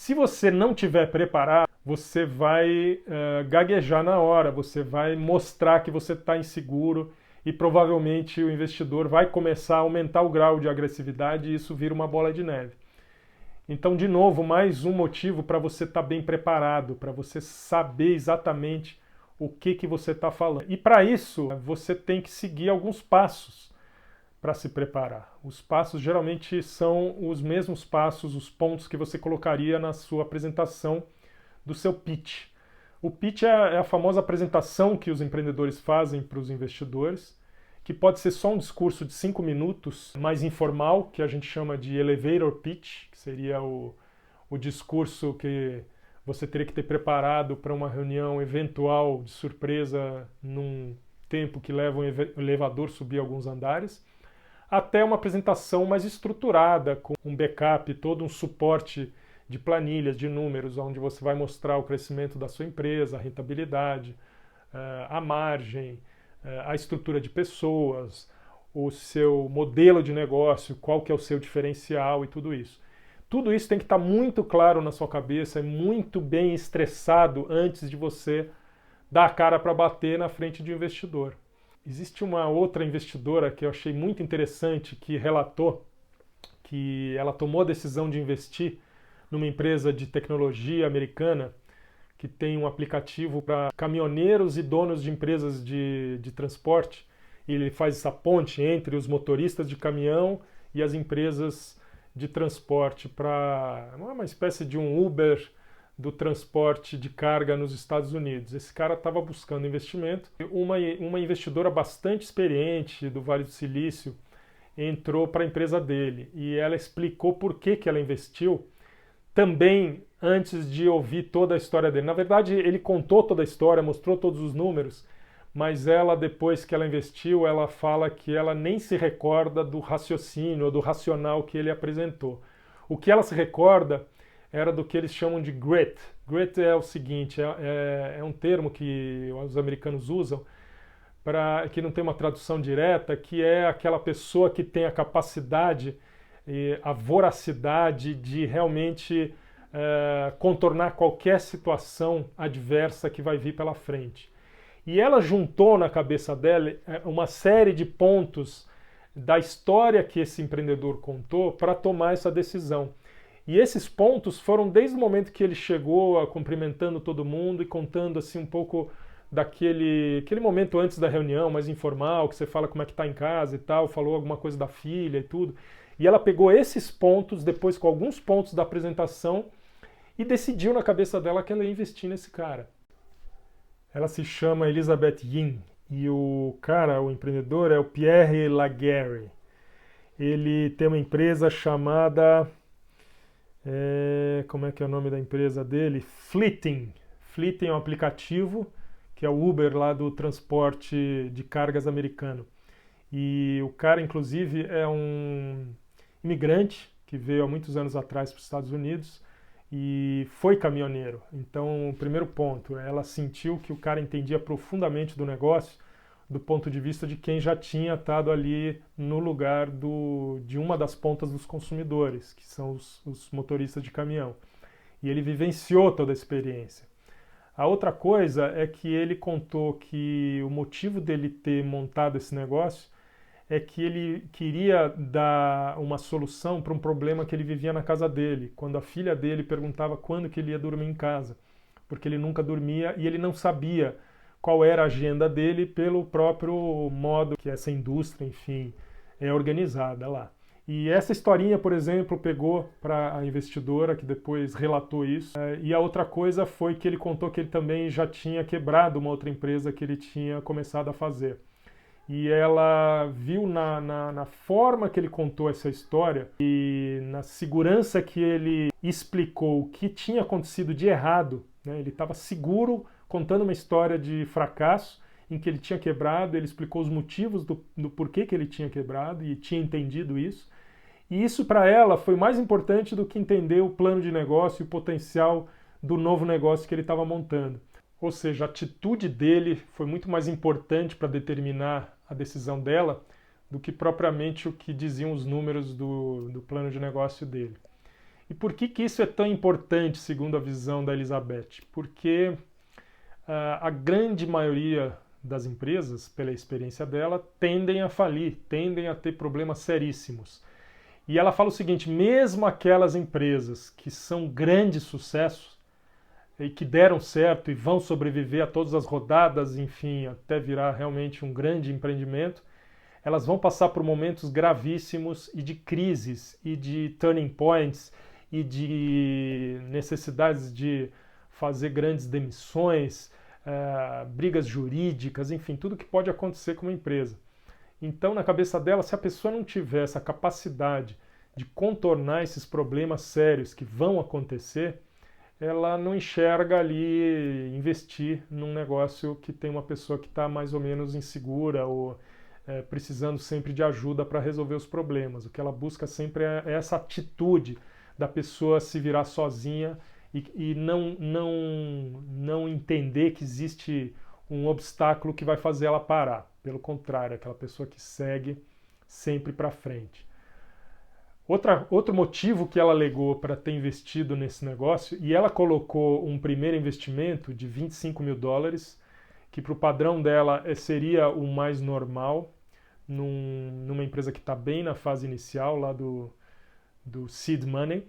Se você não tiver preparado, você vai gaguejar na hora, você vai mostrar que você está inseguro e provavelmente o investidor vai começar a aumentar o grau de agressividade e isso vira uma bola de neve. Então, de novo, mais um motivo para você estar bem preparado, para você saber exatamente o que você está falando. E para isso, você tem que seguir alguns passos para se preparar. Os passos geralmente são os mesmos passos, os pontos que você colocaria na sua apresentação do seu pitch. O pitch é a famosa apresentação que os empreendedores fazem para os investidores, que pode ser só um discurso de 5 minutos, mais informal, que a gente chama de elevator pitch, que seria o discurso que você teria que ter preparado para uma reunião eventual de surpresa num tempo que leva um elevador subir alguns andares, até uma apresentação mais estruturada, com um backup, todo um suporte de planilhas, de números, onde você vai mostrar o crescimento da sua empresa, a rentabilidade, a margem, a estrutura de pessoas, o seu modelo de negócio, qual que é o seu diferencial e tudo isso. Tudo isso tem que estar muito claro na sua cabeça, é muito bem estressado antes de você dar a cara para bater na frente de um investidor. Existe uma outra investidora que eu achei muito interessante que relatou que ela tomou a decisão de investir numa empresa de tecnologia americana que tem um aplicativo para caminhoneiros e donos de empresas de transporte. E ele faz essa ponte entre os motoristas de caminhão e as empresas de transporte para uma espécie de um Uber do transporte de carga nos Estados Unidos. Esse cara estava buscando investimento. Uma investidora bastante experiente do Vale do Silício entrou para a empresa dele e ela explicou por que ela investiu também antes de ouvir toda a história dele. Na verdade, ele contou toda a história, mostrou todos os números, mas ela, depois que ela investiu, ela fala que ela nem se recorda do raciocínio ou do racional que ele apresentou. O que ela se recorda era do que eles chamam de grit. Grit é o seguinte, é um termo que os americanos usam, que não tem uma tradução direta, que é aquela pessoa que tem a capacidade e a voracidade de realmente contornar qualquer situação adversa que vai vir pela frente. E ela juntou na cabeça dela uma série de pontos da história que esse empreendedor contou para tomar essa decisão. E esses pontos foram desde o momento que ele chegou cumprimentando todo mundo e contando assim um pouco daquele momento antes da reunião, mais informal, que você fala como é que está em casa e tal, falou alguma coisa da filha e tudo. E ela pegou esses pontos, depois com alguns pontos da apresentação, e decidiu na cabeça dela que ela ia investir nesse cara. Ela se chama Elizabeth Yin, e o cara, o empreendedor, é o Pierre Laguerre. Ele tem uma empresa chamada... como é que é o nome da empresa dele? Fleeting. Fleeting é um aplicativo que é o Uber lá do transporte de cargas americano. E o cara, inclusive, é um imigrante que veio há muitos anos atrás para os Estados Unidos e foi caminhoneiro. Então, o primeiro ponto, ela sentiu que o cara entendia profundamente do negócio do ponto de vista de quem já tinha estado ali no lugar de uma das pontas dos consumidores, que são os motoristas de caminhão. E ele vivenciou toda a experiência. A outra coisa é que ele contou que o motivo dele ter montado esse negócio é que ele queria dar uma solução para um problema que ele vivia na casa dele, quando a filha dele perguntava quando que ele ia dormir em casa, porque ele nunca dormia e ele não sabia qual era a agenda dele pelo próprio modo que essa indústria, enfim, é organizada lá. E essa historinha, por exemplo, pegou para a investidora, que depois relatou isso. E a outra coisa foi que ele contou que ele também já tinha quebrado uma outra empresa que ele tinha começado a fazer. E ela viu na forma que ele contou essa história e na segurança que ele explicou o que tinha acontecido de errado, né? Ele estava seguro contando uma história de fracasso em que ele tinha quebrado, ele explicou os motivos do porquê que ele tinha quebrado e tinha entendido isso. E isso para ela foi mais importante do que entender o plano de negócio e o potencial do novo negócio que ele estava montando. Ou seja, a atitude dele foi muito mais importante para determinar a decisão dela do que propriamente o que diziam os números do plano de negócio dele. E por que que isso é tão importante, segundo a visão da Elizabeth? Porque a grande maioria das empresas, pela experiência dela, tendem a falir, tendem a ter problemas seríssimos. E ela fala o seguinte: mesmo aquelas empresas que são grandes sucessos e que deram certo e vão sobreviver a todas as rodadas, enfim, até virar realmente um grande empreendimento, elas vão passar por momentos gravíssimos e de crises e de turning points e de necessidades de fazer grandes demissões, brigas jurídicas, enfim, tudo que pode acontecer com uma empresa. Então, na cabeça dela, se a pessoa não tiver essa capacidade de contornar esses problemas sérios que vão acontecer, ela não enxerga ali investir num negócio que tem uma pessoa que está mais ou menos insegura ou precisando sempre de ajuda para resolver os problemas. O que ela busca sempre é essa atitude da pessoa se virar sozinha e não entender que existe um obstáculo que vai fazer ela parar. Pelo contrário, aquela pessoa que segue sempre para frente. Outro motivo que ela alegou para ter investido nesse negócio, e ela colocou um primeiro investimento de $25 mil, que para o padrão dela seria o mais normal, numa empresa que está bem na fase inicial lá do seed money.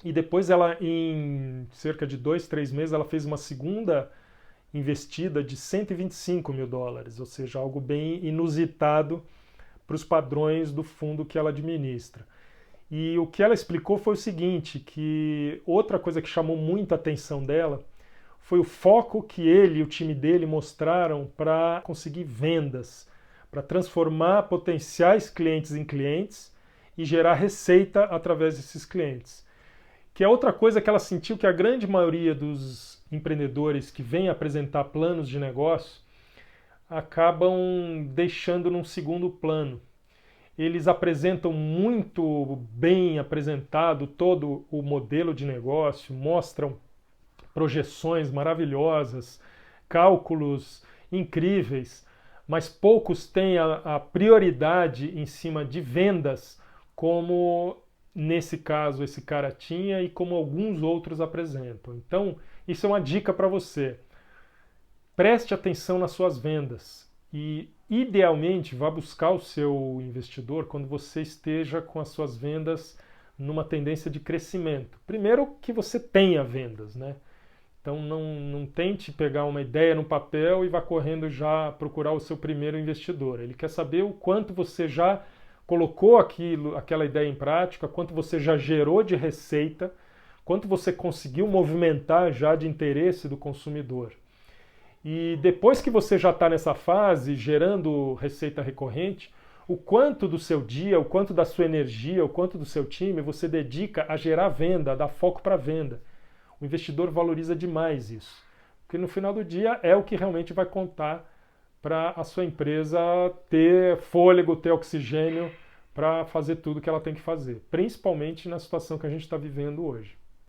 E depois ela, em cerca de 2-3 meses, ela fez uma segunda investida de $125 mil, ou seja, algo bem inusitado para os padrões do fundo que ela administra. E o que ela explicou foi o seguinte, que outra coisa que chamou muita atenção dela foi o foco que ele e o time dele mostraram para conseguir vendas, para transformar potenciais clientes em clientes e gerar receita através desses clientes. Que é outra coisa que ela sentiu que a grande maioria dos empreendedores que vêm apresentar planos de negócio acabam deixando num segundo plano. Eles apresentam muito bem apresentado todo o modelo de negócio, mostram projeções maravilhosas, cálculos incríveis, mas poucos têm a prioridade em cima de vendas, como nesse caso esse cara tinha e como alguns outros apresentam. Então, isso é uma dica para você. Preste atenção nas suas vendas e, idealmente, vá buscar o seu investidor quando você esteja com as suas vendas numa tendência de crescimento. Primeiro, que você tenha vendas, né? Então, não tente pegar uma ideia no papel e vá correndo já procurar o seu primeiro investidor. Ele quer saber o quanto você já colocou aquela ideia em prática, quanto você já gerou de receita, quanto você conseguiu movimentar já de interesse do consumidor. E depois que você já está nessa fase, gerando receita recorrente, o quanto do seu dia, o quanto da sua energia, o quanto do seu time você dedica a gerar venda, a dar foco para venda. O investidor valoriza demais isso, porque no final do dia é o que realmente vai contar para a sua empresa ter fôlego, ter oxigênio para fazer tudo que ela tem que fazer, principalmente na situação que a gente está vivendo hoje.